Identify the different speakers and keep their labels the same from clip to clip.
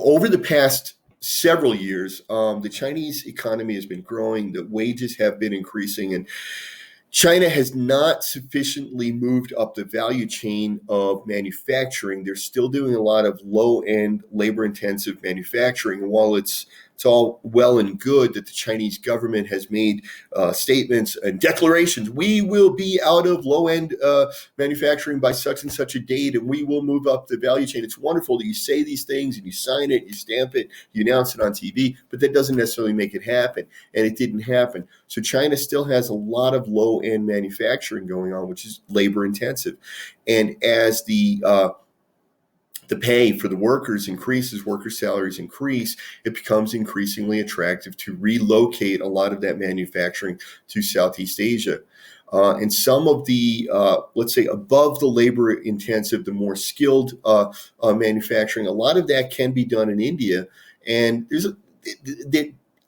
Speaker 1: over the past several years, the Chinese economy has been growing, the wages have been increasing, and China has not sufficiently moved up the value chain of manufacturing. They're still doing a lot of low-end, labor-intensive manufacturing. And while it's all well and good that the Chinese government has made statements and declarations, we will be out of low-end manufacturing by such and such a date, and we will move up the value chain. It's wonderful that you say these things and you sign it, you stamp it, you announce it on TV, but that doesn't necessarily make it happen, and it didn't happen. So China still has a lot of low-end manufacturing going on, which is labor-intensive. And as the pay for the workers increases, worker salaries increase, it becomes increasingly attractive to relocate a lot of that manufacturing to Southeast Asia. And some of the, let's say, above the labor intensive, the more skilled manufacturing, a lot of that can be done in India. And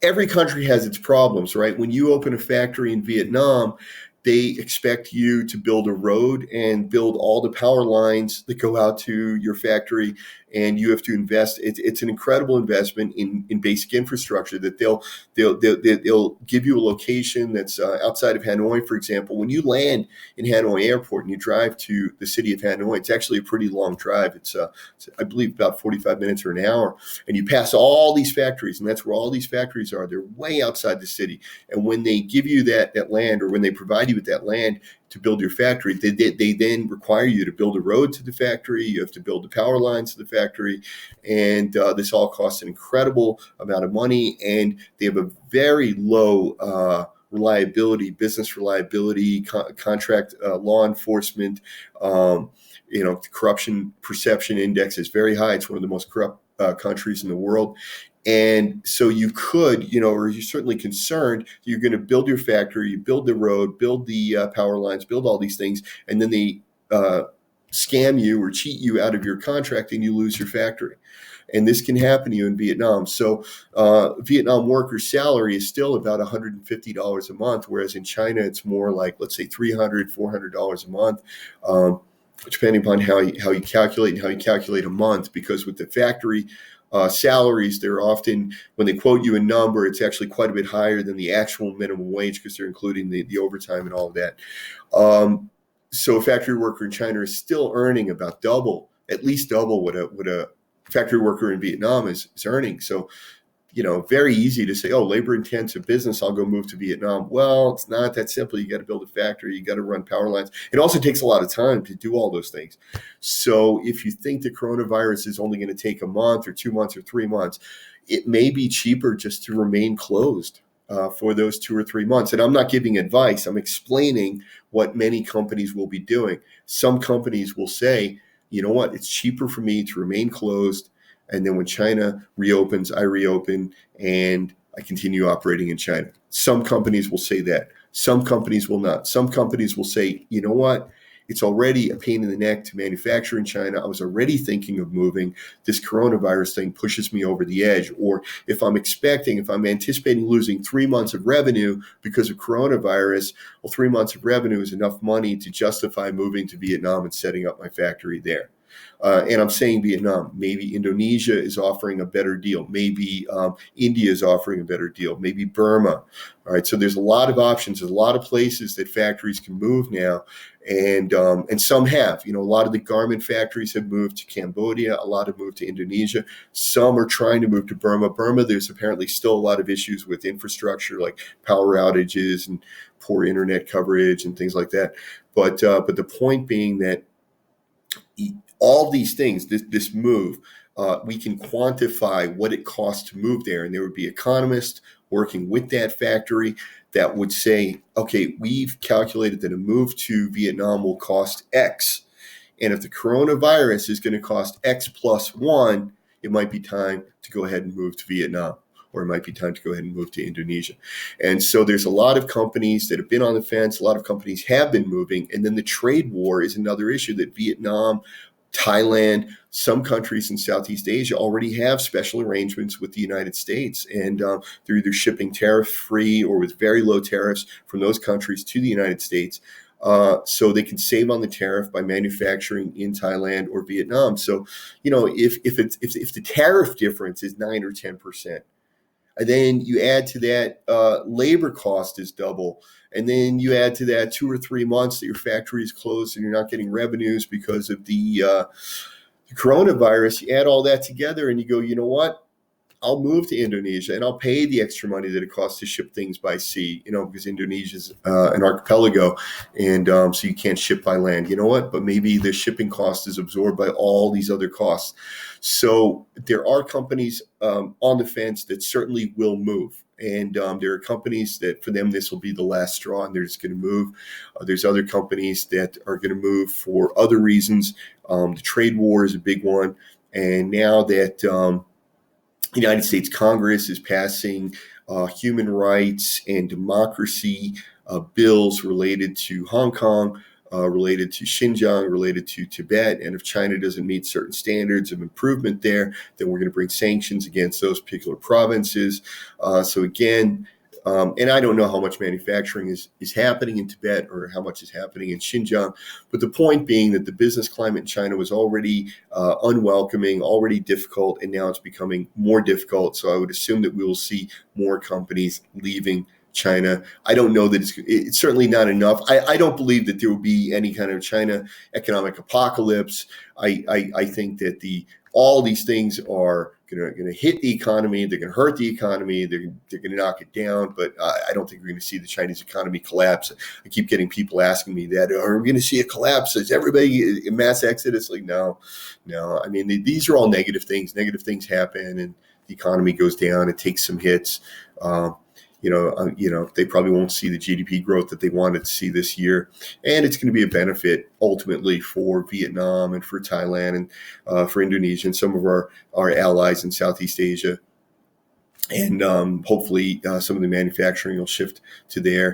Speaker 1: every country has its problems, right? When you open a factory in Vietnam, they expect you to build a road and build all the power lines that go out to your factory, and you have to invest. It's an incredible investment in basic infrastructure that they'll give you a location that's outside of Hanoi, for example. When you land in Hanoi Airport and you drive to the city of Hanoi, it's actually a pretty long drive. It's I believe about 45 minutes or an hour, and you pass all these factories, and that's where all these factories are. They're way outside the city, and when they give you that land, or when they provide you with that land to build your factory, they then require you to build a road to the factory. You have to build the power lines to the factory, and this all costs an incredible amount of money. And they have a very low reliability, business reliability, contract law enforcement. The corruption perception index is very high. It's one of the most corrupt countries in the world. And so you could, or you're certainly concerned, you're going to build your factory, you build the road, build the power lines, build all these things, and then they scam you or cheat you out of your contract and you lose your factory. And this can happen to you in Vietnam. So Vietnam workers' salary is still about $150 a month, whereas in China, it's more like, let's say, $300, $400 a month, depending upon how you calculate and how you calculate a month, because with the factory salaries, they're often, when they quote you a number, it's actually quite a bit higher than the actual minimum wage, because they're including the overtime and all of that. So a factory worker in China is still earning about at least double what a factory worker in Vietnam is earning. So, very easy to say, oh, labor intensive business, I'll go move to Vietnam. Well, it's not that simple. You got to build a factory. You got to run power lines. It also takes a lot of time to do all those things. So if you think the coronavirus is only going to take a month or 2 months or 3 months, it may be cheaper just to remain closed for those 2 or 3 months. And I'm not giving advice. I'm explaining what many companies will be doing. Some companies will say, you know what, it's cheaper for me to remain closed. And then when China reopens, I reopen and I continue operating in China. Some companies will say that. Some companies will not. Some companies will say, you know what? It's already a pain in the neck to manufacture in China. I was already thinking of moving. This coronavirus thing pushes me over the edge. Or if I'm anticipating losing 3 months of revenue because of coronavirus, well, 3 months of revenue is enough money to justify moving to Vietnam and setting up my factory there. And I'm saying Vietnam. Maybe Indonesia is offering a better deal. Maybe India is offering a better deal. Maybe Burma. All right. So there's a lot of options. There's a lot of places that factories can move now, and some have. A lot of the garment factories have moved to Cambodia. A lot have moved to Indonesia. Some are trying to move to Burma. Burma, there's apparently still a lot of issues with infrastructure, like power outages and poor internet coverage and things like that. But the point being that all these things, this move, we can quantify what it costs to move there. And there would be economists working with that factory that would say, okay, we've calculated that a move to Vietnam will cost X. And if the coronavirus is going to cost X plus 1, it might be time to go ahead and move to Vietnam. Or it might be time to go ahead and move to Indonesia. And so there's a lot of companies that have been on the fence. A lot of companies have been moving. And then the trade war is another issue that Vietnam, Thailand, some countries in Southeast Asia already have special arrangements with the United States. And they're either shipping tariff-free or with very low tariffs from those countries to the United States. so they can save on the tariff by manufacturing in Thailand or Vietnam. So, if the tariff difference is 9 or 10%, and then you add to that labor cost is double, and then you add to that 2 or 3 months that your factory is closed and you're not getting revenues because of the coronavirus. You add all that together and you go, you know what? I'll move to Indonesia and I'll pay the extra money that it costs to ship things by sea, because Indonesia's an archipelago, and so you can't ship by land. You know what? But maybe the shipping cost is absorbed by all these other costs. So there are companies on the fence that certainly will move. And there are companies that for them, this will be the last straw and they're just going to move. There's other companies that are going to move for other reasons. The trade war is a big one. And now that the United States Congress is passing human rights and democracy bills related to Hong Kong, related to Xinjiang, related to Tibet. And if China doesn't meet certain standards of improvement there, then we're going to bring sanctions against those particular provinces. So again, and I don't know how much manufacturing is happening in Tibet or how much is happening in Xinjiang. But the point being that the business climate in China was already unwelcoming, already difficult, and now it's becoming more difficult. So I would assume that we will see more companies leaving China. I don't know that it's certainly not enough. I don't believe that there will be any kind of China economic apocalypse. I think that all these things are going to hit the economy. They're going to hurt the economy. They're going to knock it down. But I don't think we're going to see the Chinese economy collapse. I keep getting people asking me that. Are we going to see a collapse? Is everybody a mass exodus? Like, no. I mean, these are all negative things. Negative things happen, and the economy goes down. It takes some hits. They probably won't see the GDP growth that they wanted to see this year. And it's going to be a benefit ultimately for Vietnam and for Thailand and for Indonesia and some of our allies in Southeast Asia. And hopefully some of the manufacturing will shift to there.